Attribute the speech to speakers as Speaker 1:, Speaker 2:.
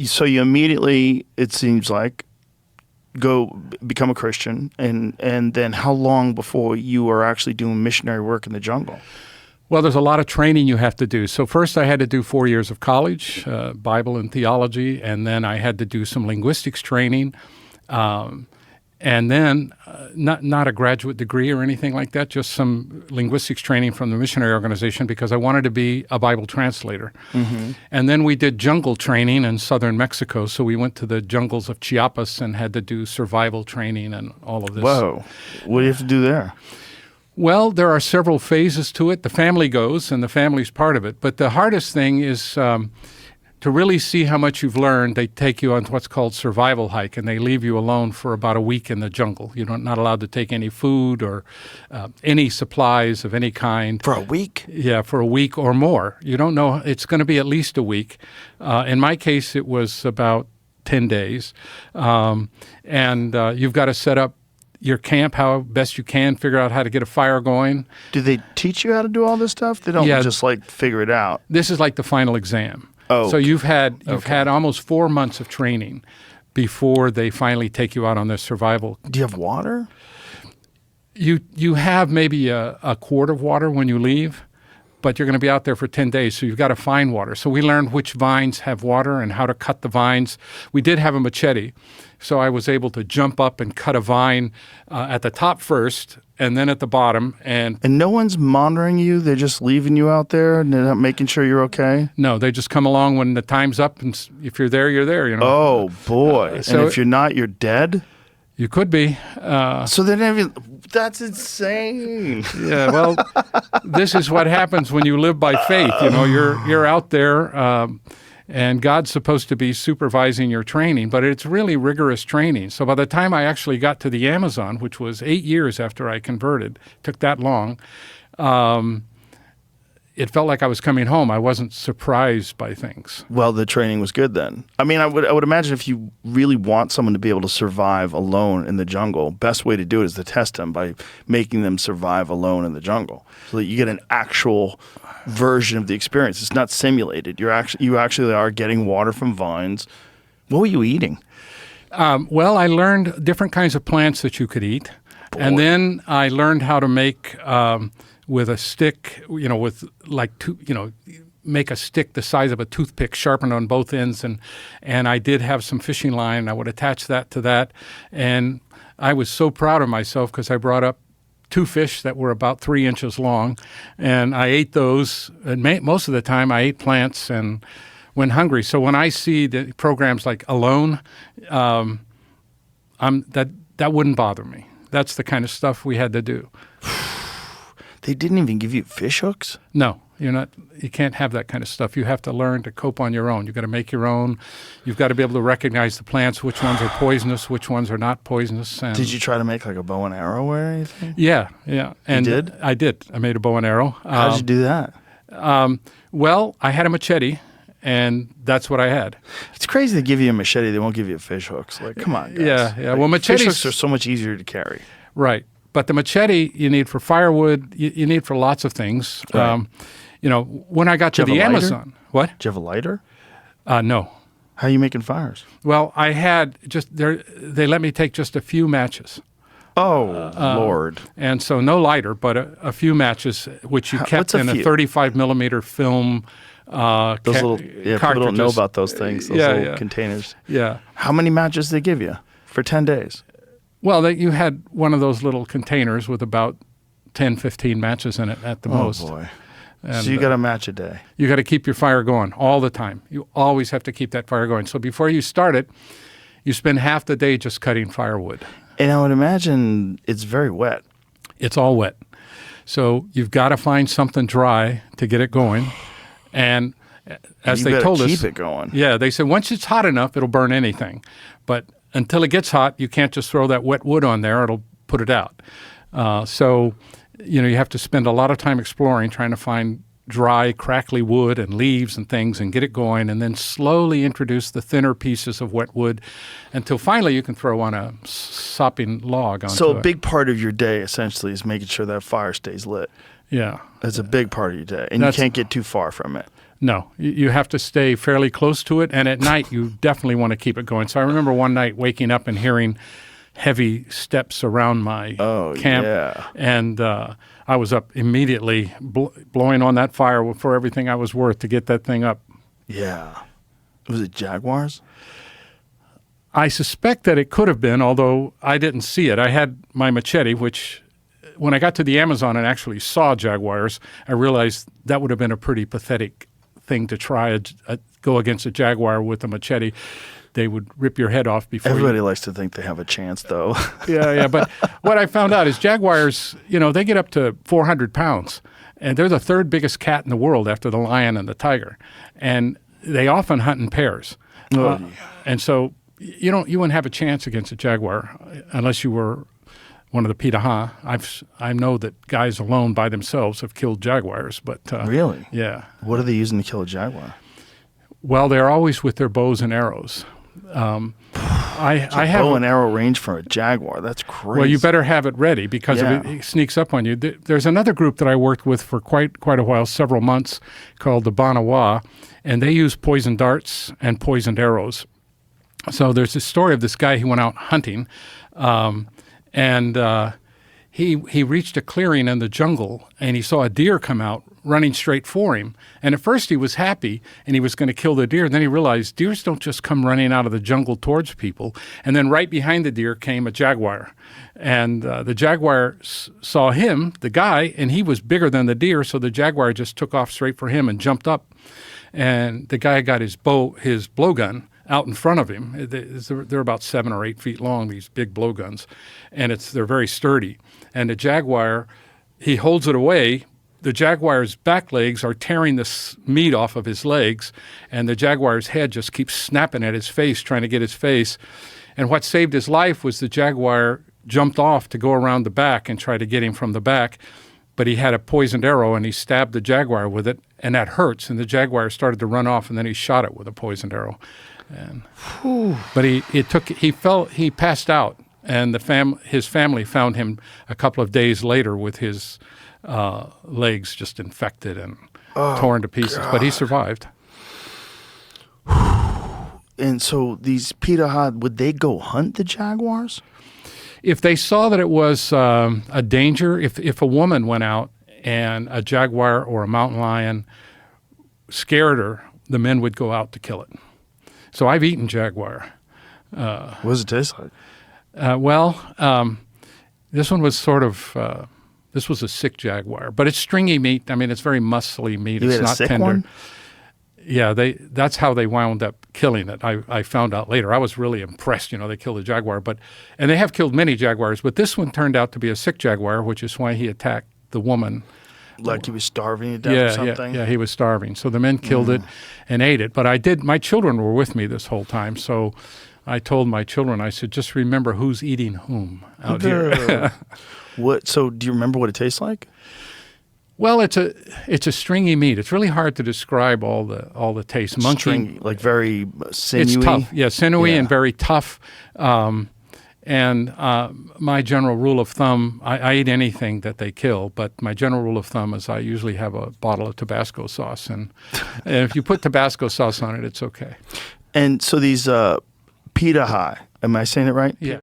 Speaker 1: so you immediately, it seems like, go become a Christian, and then how long before you are actually doing missionary work in the jungle?
Speaker 2: Well, there's a lot of training you have to do. So first I had to do 4 years of college, Bible and theology, and then I had to do some linguistics training, and then not a graduate degree or anything like that, just some linguistics training from the missionary organization because I wanted to be a Bible translator. Mm-hmm. And then we did jungle training in southern Mexico. So we went to the jungles of Chiapas and had to do survival training and all of this.
Speaker 1: Whoa. What do you have to do there?
Speaker 2: Well, there are several phases to it. The family goes, and the family's part of it. But the hardest thing is to really see how much you've learned. They take you on what's called survival hike, and they leave you alone for about a week in the jungle. You're not allowed to take any food or any supplies of any kind.
Speaker 1: For a week?
Speaker 2: Yeah, for a week or more. You don't know. It's going to be at least a week. In my case, it was about 10 days. And you've got to set up your camp how best you can, figure out how to get a fire going.
Speaker 1: Do they teach you how to do all this stuff? They don't just figure it out.
Speaker 2: This is like the final exam.
Speaker 1: Oh,
Speaker 2: so you've had almost 4 months of training before they finally take you out on this survival.
Speaker 1: Do you have water?
Speaker 2: You have maybe a quart of water when you leave, but you're going to be out there for 10 days, so you've got to find water. So we learned which vines have water and how to cut the vines. We did have a machete, so I was able to jump up and cut a vine at the top first and then at the bottom. And
Speaker 1: no one's monitoring you? They're just leaving you out there and they're not making sure you're okay?
Speaker 2: No, they just come along when the time's up, and if you're there, you're there. You know.
Speaker 1: Oh, boy. And if you're not, you're dead?
Speaker 2: You could be.
Speaker 1: So they never. That's insane.
Speaker 2: Yeah. Well, this is what happens when you live by faith. You know, you're out there, and God's supposed to be supervising your training, but it's really rigorous training. So by the time I actually got to the Amazon, which was 8 years after I converted, took that long. It felt like I was coming home. I wasn't surprised by things.
Speaker 1: Well, the training was good then. I mean, I would imagine if you really want someone to be able to survive alone in the jungle, best way to do it is to test them by making them survive alone in the jungle, so that you get an actual version of the experience. It's not simulated. You actually are getting water from vines. What were you eating?
Speaker 2: Well, I learned different kinds of plants that you could eat, and then I learned how to make. With a stick, make a stick the size of a toothpick, sharpened on both ends, and I did have some fishing line. I would attach that to that, and I was so proud of myself because I brought up 2 fish that were about 3 inches long, and I ate those. And most of the time, I ate plants and went hungry. So when I see the programs like Alone, that wouldn't bother me. That's the kind of stuff we had to do.
Speaker 1: They didn't even give you fish hooks?
Speaker 2: No, you can't have that kind of stuff. You have to learn to cope on your own. You've got to make your own. You've got to be able to recognize the plants, which ones are poisonous, which ones are not poisonous. And
Speaker 1: did you try to make like a bow and arrow or anything?
Speaker 2: Yeah. And
Speaker 1: you did?
Speaker 2: I did. I made a bow and arrow.
Speaker 1: How did you do that?
Speaker 2: Well, I had a machete, and that's what I had.
Speaker 1: It's crazy they give you a machete. They won't give you fish hooks. Like, come on, guys.
Speaker 2: Yeah.
Speaker 1: Like,
Speaker 2: well, machetes
Speaker 1: fish hooks are so much easier to carry.
Speaker 2: Right. But the machete you need for firewood, you need for lots of things.
Speaker 1: Right.
Speaker 2: When I got to the Amazon. What?
Speaker 1: Did you have a lighter?
Speaker 2: No.
Speaker 1: How are you making fires?
Speaker 2: Well, I had they let me take just a few matches.
Speaker 1: Oh, Lord.
Speaker 2: And so no lighter, but a few matches, which you kept in a 35 millimeter film
Speaker 1: those little people don't know about those things, those little containers.
Speaker 2: Yeah.
Speaker 1: How many matches did they give you for 10 days?
Speaker 2: Well, you had one of those little containers with about 10, 15 matches in it at the most.
Speaker 1: Oh, boy.
Speaker 2: And,
Speaker 1: so you got a match a day.
Speaker 2: You got to keep your fire going all the time. You always have to keep that fire going. So before you start it, you spend half the day just cutting firewood.
Speaker 1: And I would imagine it's very wet.
Speaker 2: It's all wet. So you've got to find something dry to get it going. And as they told us,
Speaker 1: keep it going.
Speaker 2: Yeah, they said once it's hot enough, it'll burn anything. But until it gets hot, you can't just throw that wet wood on there. It'll put it out. So you have to spend a lot of time exploring, trying to find dry, crackly wood and leaves and things and get it going, and then slowly introduce the thinner pieces of wet wood until finally you can throw on a sopping log onto it.
Speaker 1: So a big part of your day essentially is making sure that fire stays lit.
Speaker 2: Yeah.
Speaker 1: That's a big part of your day, and you can't get too far from it.
Speaker 2: No, you have to stay fairly close to it, and at night you definitely want to keep it going. So I remember one night waking up and hearing heavy steps around my camp, and I was up immediately blowing on that fire for everything I was worth to get that thing up.
Speaker 1: Yeah. Was it jaguars?
Speaker 2: I suspect that it could have been, although I didn't see it. I had my machete, which when I got to the Amazon and actually saw jaguars, I realized that would have been a pretty pathetic thing to try go against a jaguar with a machete. They would rip your head off before.
Speaker 1: Everybody likes to think they have a chance, though.
Speaker 2: Yeah. But what I found out is jaguars, they get up to 400 pounds, and they're the third biggest cat in the world after the lion and the tiger, and they often hunt in pairs. And so you wouldn't have a chance against a jaguar unless you were one of the Pitaha. I know that guys alone by themselves have killed jaguars, but
Speaker 1: really,
Speaker 2: yeah.
Speaker 1: What are they using to kill a jaguar?
Speaker 2: Well, they're always with their bows and arrows. I have
Speaker 1: bow and arrow range for a jaguar. That's crazy.
Speaker 2: Well, you better have it ready because if it sneaks up on you. There's another group that I worked with for quite a while, several months, called the Banawa, and they use poisoned darts and poisoned arrows. So there's this story of this guy who went out hunting, and he reached a clearing in the jungle, and he saw a deer come out running straight for him. And at first he was happy, and he was going to kill the deer. And then he realized deers don't just come running out of the jungle towards people. And then right behind the deer came a jaguar. And the jaguar saw him, the guy, and he was bigger than the deer, so the jaguar just took off straight for him and jumped up. And the guy got his blowgun out in front of him. They're about 7 or 8 feet long, these big blowguns, and they're very sturdy. And the jaguar, he holds it away. The jaguar's back legs are tearing the meat off of his legs, and the jaguar's head just keeps snapping at his face, trying to get his face. And what saved his life was the jaguar jumped off to go around the back and try to get him from the back, but he had a poisoned arrow, and he stabbed the jaguar with it, and that hurts. And the jaguar started to run off, and then he shot it with a poisoned arrow. But he passed out, and his family found him a couple of days later with his legs just infected and torn to pieces. God. But he survived.
Speaker 1: And so these Pitaha, would they go hunt the jaguars?
Speaker 2: If they saw that it was a danger, if a woman went out and a jaguar or a mountain lion scared her, the men would go out to kill it. So I've eaten jaguar.
Speaker 1: What does it taste like?
Speaker 2: This one was this was a sick jaguar, but it's stringy meat. I mean, it's very muscly meat.
Speaker 1: You
Speaker 2: it's
Speaker 1: ate a
Speaker 2: not
Speaker 1: sick
Speaker 2: tender.
Speaker 1: One?
Speaker 2: Yeah, that's how they wound up killing it. I found out later. I was really impressed. They killed a jaguar, and they have killed many jaguars, but this one turned out to be a sick jaguar, which is why he attacked the woman.
Speaker 1: Like he was starving to death or something?
Speaker 2: Yeah, he was starving. So the men killed it and ate it. But my children were with me this whole time. So I told my children, I said, just remember who's eating whom out here.
Speaker 1: So do you remember what it tastes like?
Speaker 2: Well, it's a stringy meat. It's really hard to describe all the taste.
Speaker 1: Stringy, like very sinewy?
Speaker 2: It's tough. Yeah, sinewy and very tough. And my general rule of thumb, I eat anything that they kill, but my general rule of thumb is I usually have a bottle of Tabasco sauce. And if you put Tabasco sauce on it, it's okay.
Speaker 1: And so these Pitaha, am I saying it right?
Speaker 2: Yeah.